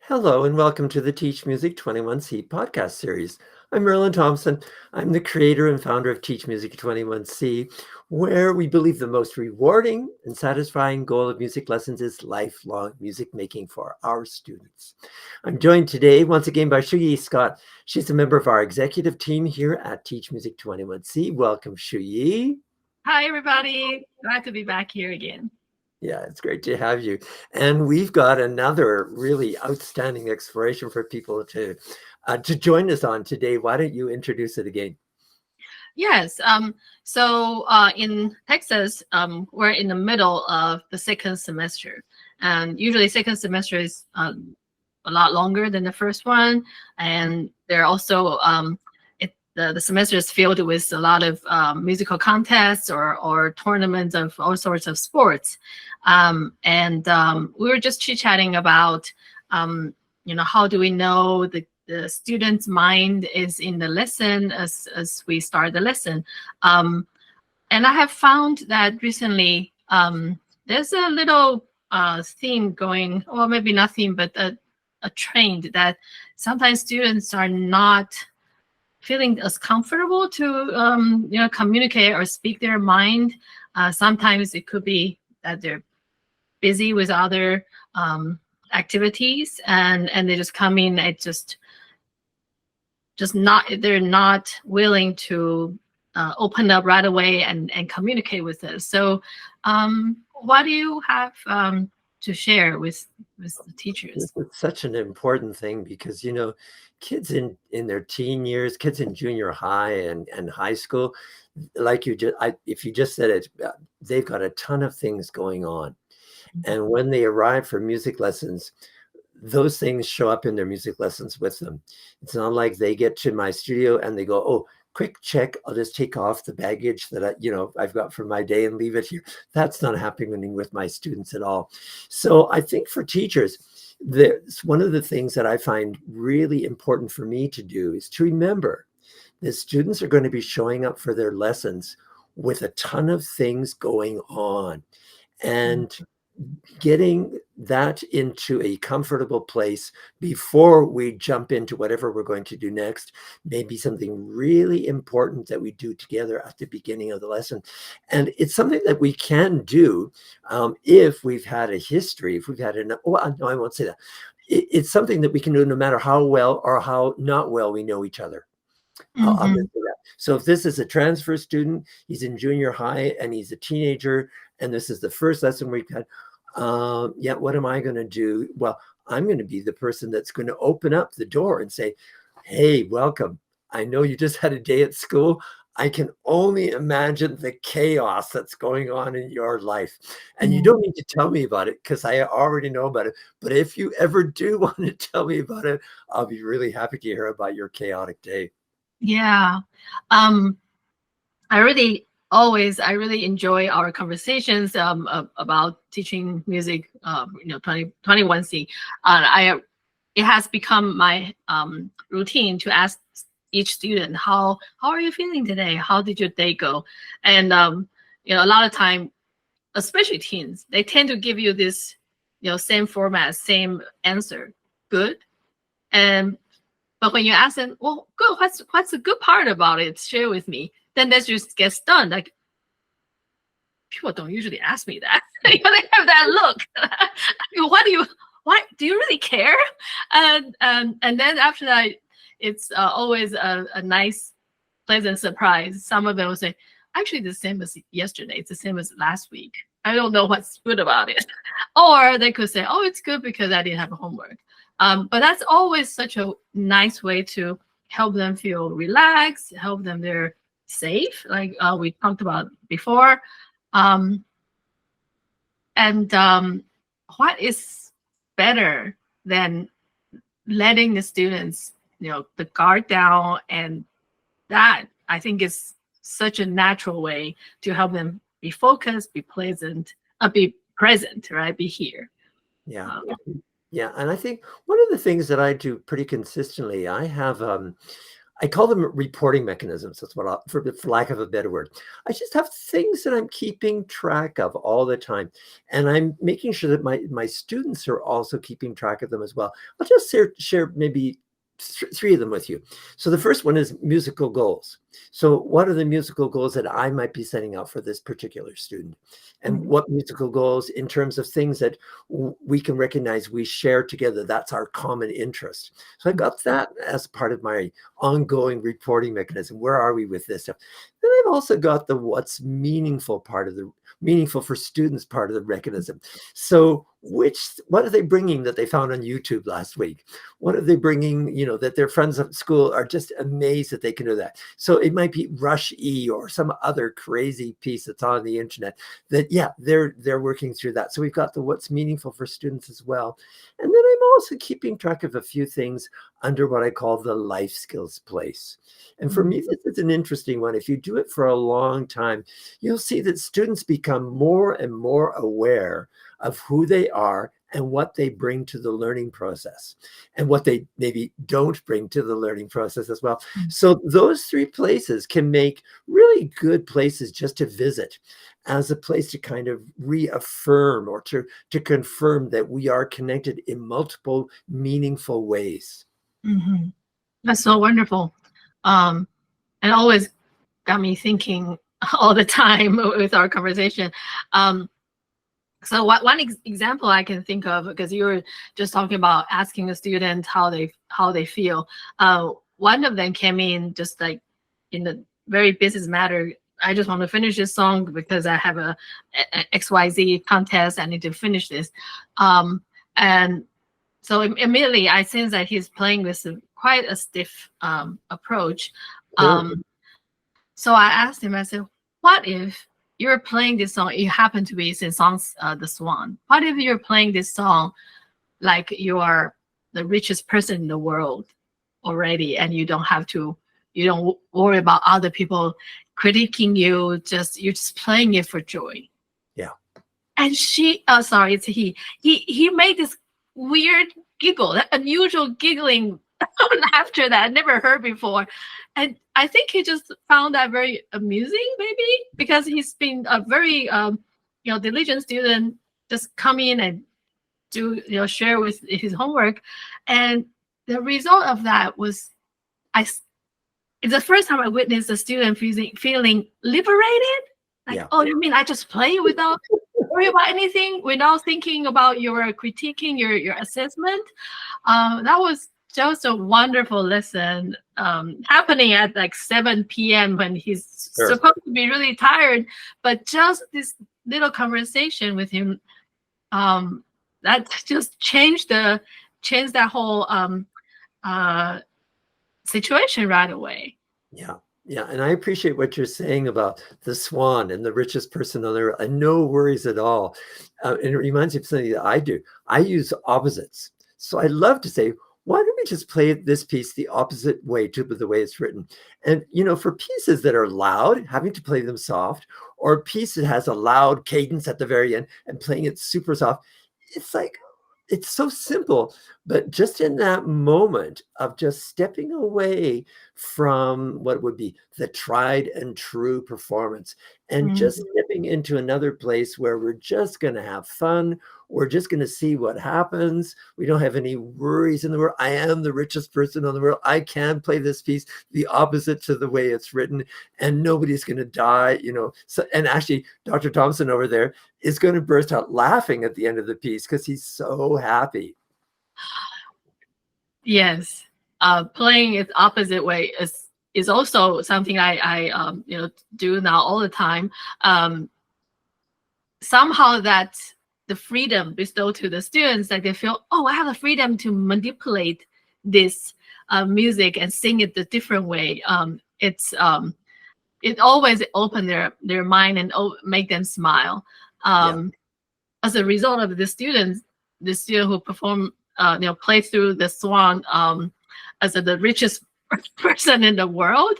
Hello and welcome to the Teach Music 21C podcast series. I'm Merlin Thompson. I'm the creator and founder of Teach Music 21C, where we believe the most rewarding and satisfying goal of music lessons is lifelong music making for our students. I'm joined today once again by Shu-Yi Scott. She's a member of our executive team here at Teach Music 21C. Welcome, Shu-Yi. Hi, everybody. Glad to be back here again. Yeah, it's great to have you. And we've got another really outstanding exploration for people to join us on today. Why don't you introduce it again? Yes. So in Texas, we're in the middle of the second semester. And usually second semester is a lot longer than the first one. And there are also the semester is filled with a lot of musical contests or tournaments of all sorts of sports. We were just chit-chatting about, how do we know the student's mind is in the lesson as we start the lesson. And I have found that recently there's a little theme going, or maybe not theme, but a trend that sometimes students are not feeling as comfortable to communicate or speak their mind. Sometimes it could be that they're busy with other activities and they just come in and just not, they're not willing to open up right away and communicate with us. So what do you have to share with the teachers? It's such an important thing because, kids in their teen years, kids in junior high and high school, like if you just said it, they've got a ton of things going on. And when they arrive for music lessons, those things show up in their music lessons with them. It's not like they get to my studio and they go, oh, quick check, I'll just take off the baggage that I've got for my day and leave it here. That's not happening with my students at all. So I think for teachers, one of the things that I find really important for me to do is to remember that students are going to be showing up for their lessons with a ton of things going on, and getting that into a comfortable place before we jump into whatever we're going to do next may be something really important that we do together at the beginning of the lesson. And it's something that we can do if we've had a history, if we've had no, I won't say that. It's something that we can do no matter how well or how not well we know each other. I'm going to say that. So if this is a transfer student, he's in junior high and he's a teenager, and this is the first lesson we've had, what am I going to do? Well, I'm going to be the person that's going to open up the door and say, hey, welcome. I know you just had a day at school. I can only imagine the chaos that's going on in your life. And you don't need to tell me about it because I already know about it. But if you ever do want to tell me about it, I'll be really happy to hear about your chaotic day. Yeah. I really enjoy our conversations about teaching music, 21C. It has become my routine to ask each student, how are you feeling today? How did your day go? And a lot of time, especially teens, they tend to give you this, same format, same answer, good. But when you ask them, well, good, what's the good part about it? Share with me. Then that just gets done. Like, people don't usually ask me that. They have that look. Why do you really care? And then after that, it's always a nice, pleasant surprise. Some of them will say, actually, the same as yesterday. It's the same as last week. I don't know what's good about it. Or they could say, oh, it's good because I didn't have homework. But that's always such a nice way to help them feel relaxed, help them they're safe, like we talked about before. What is better than letting the students, the guard down, and that I think is such a natural way to help them be focused, be pleasant, be present, right? Be here. Yeah. Yeah, and I think one of the things that I do pretty consistently, I have I call them reporting mechanisms. That's what for lack of a better word. I just have things that I'm keeping track of all the time. And I'm making sure that my students are also keeping track of them as well. I'll just share maybe three of them with you. So the first one is musical goals. So what are the musical goals that I might be setting out for this particular student? And what musical goals in terms of things that we can recognize we share together? That's our common interest. So I've got that as part of my ongoing reporting mechanism. Where are we with this stuff? Then I've also got the what's meaningful part of the meaningful for students part of the mechanism. So what are they bringing that they found on YouTube last week? What are they bringing, that their friends at school are just amazed that they can do that? So it might be Rush E or some other crazy piece that's on the internet that, they're working through that. So we've got the what's meaningful for students as well. And then I'm also keeping track of a few things under what I call the life skills place. And for me, this is an interesting one. If you do it for a long time, you'll see that students become more and more aware of who they are and what they bring to the learning process and what they maybe don't bring to the learning process as well. So those three places can make really good places just to visit as a place to kind of reaffirm or to confirm that we are connected in multiple meaningful ways. That's so wonderful. And always got me thinking all the time with our conversation. So one example I can think of, because you were just talking about asking a student how they feel. One of them came in just like in the very business matter. I just want to finish this song because I have a XYZ contest. I need to finish this. And so immediately I sense that he's playing with quite a stiff approach. So I asked him, I said, what if you're playing this song, you happen to be Saint-Saëns, The Swan. What if you're playing this song like you are the richest person in the world already, and you don't worry about other people critiquing you, you're just playing it for joy. Yeah. And it's he made this weird giggle, that unusual giggling laughter that I never heard before. And I think he just found that very amusing, maybe because he's been a very diligent student, just come in and do share with his homework. And the result of that was it's the first time I witnessed a student feeling liberated. Like, oh, you mean I just play without worry about anything, without thinking about your critiquing, your assessment? That was just a wonderful lesson happening at like 7 p.m. when he's supposed to be really tired. But just this little conversation with him, that just changed that whole situation right away. Yeah, and I appreciate what you're saying about the swan and the richest person on earth, and no worries at all. And it reminds me of something that I do. I use opposites. So I love to say, why don't we just play this piece the opposite way to the way it's written? And, for pieces that are loud, having to play them soft, or a piece that has a loud cadence at the very end and playing it super soft, it's so simple, but just in that moment of just stepping away from what would be the tried and true performance and just stepping into another place where we're just going to have fun. We're just going to see what happens. We don't have any worries in the world. I am the richest person in the world. I can play this piece the opposite to the way it's written, and nobody's going to die, So, and actually, Dr. Thompson over there is going to burst out laughing at the end of the piece because he's so happy. Yes, playing it opposite way is also something I do now all the time. Somehow that the freedom bestowed to the students, like they feel, oh, I have the freedom to manipulate this music and sing it the different way. It always open their mind and make them smile. As a result of the student who perform, play through the swan as the richest person in the world,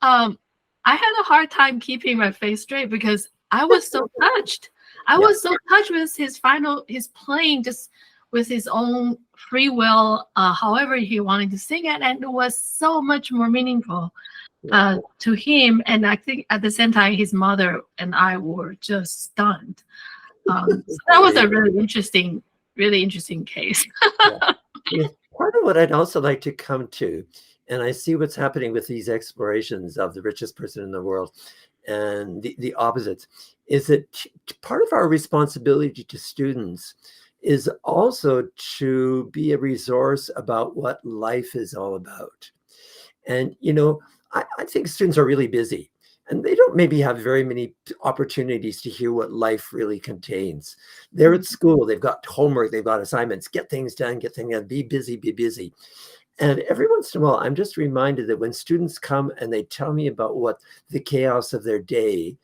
I had a hard time keeping my face straight because I was so touched. I was so touched with his playing just with his own free will, however he wanted to sing it, and it was so much more meaningful to him. And I think at the same time, his mother and I were just stunned. So that was a really interesting case. Yeah. Part of what I'd also like to come to, and I see what's happening with these explorations of the richest person in the world and the opposites, is that part of our responsibility to students is also to be a resource about what life is all about. And, I think students are really busy and they don't maybe have very many opportunities to hear what life really contains. They're at school, they've got homework, they've got assignments, get things done, be busy, be busy. And every once in a while, I'm just reminded that when students come and they tell me about what the chaos of their day,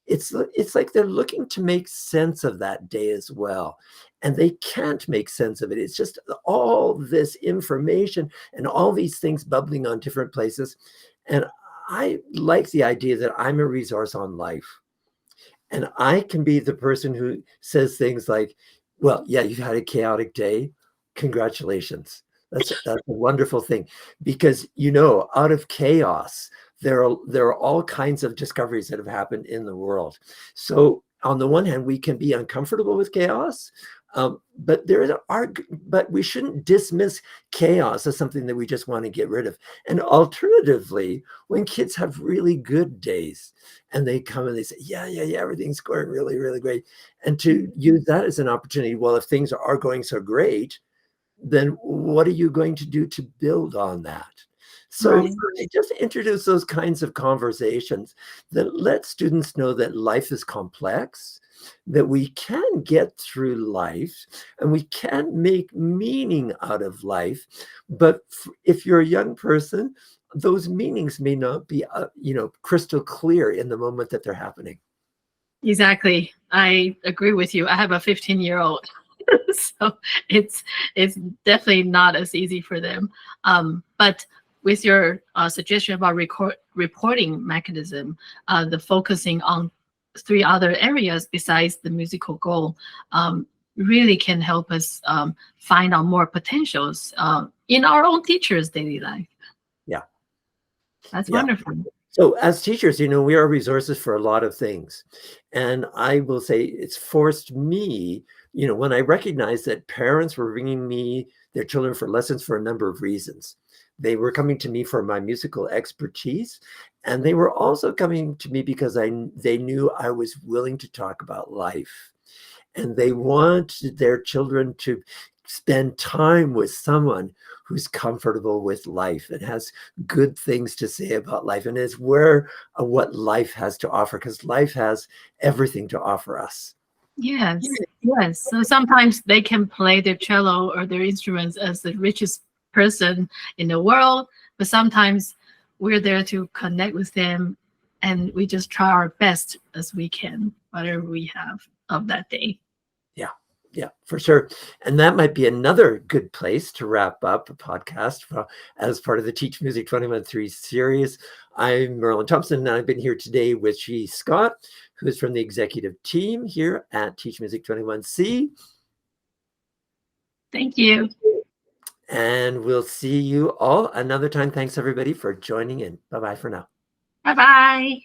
it's like they're looking to make sense of that day as well. And they can't make sense of it. It's just all this information and all these things bubbling on different places. And I like the idea that I'm a resource on life. And I can be the person who says things like, well, yeah, you've had a chaotic day. Congratulations. That's a wonderful thing, because, out of chaos, there are all kinds of discoveries that have happened in the world. So on the one hand, we can be uncomfortable with chaos, but but we shouldn't dismiss chaos as something that we just want to get rid of. And alternatively, when kids have really good days and they come and they say, yeah, everything's going really, really great, and to use that as an opportunity, well, if things are going so great, then what are you going to do to build on that? So I just introduce those kinds of conversations that let students know that life is complex, that we can get through life and we can make meaning out of life. But if you're a young person, those meanings may not be, crystal clear in the moment that they're happening. Exactly. I agree with you. I have a 15-year-old. So it's definitely not as easy for them. But with your suggestion about reporting mechanism, the focusing on 3 other areas besides the musical goal really can help us find out more potentials in our own teachers' daily life. Yeah. That's wonderful. So as teachers, we are resources for a lot of things. And I will say it's forced me, when I recognized that parents were bringing me their children for lessons for a number of reasons. They were coming to me for my musical expertise, and they were also coming to me because they knew I was willing to talk about life. And they wanted their children to spend time with someone who's comfortable with life and has good things to say about life and is aware of what life has to offer, because life has everything to offer us. Yes. So sometimes they can play their cello or their instruments as the richest person in the world, but sometimes we're there to connect with them, and we just try our best as we can, whatever we have of that day. Yeah, for sure. And that might be another good place to wrap up a podcast as part of the Teach Music 21-3 series. I'm Merlin Thompson, and I've been here today with Shu-Yi Scott, who's from the executive team here at Teach Music 21C. Thank you. And we'll see you all another time. Thanks, everybody, for joining in. Bye-bye for now. Bye-bye.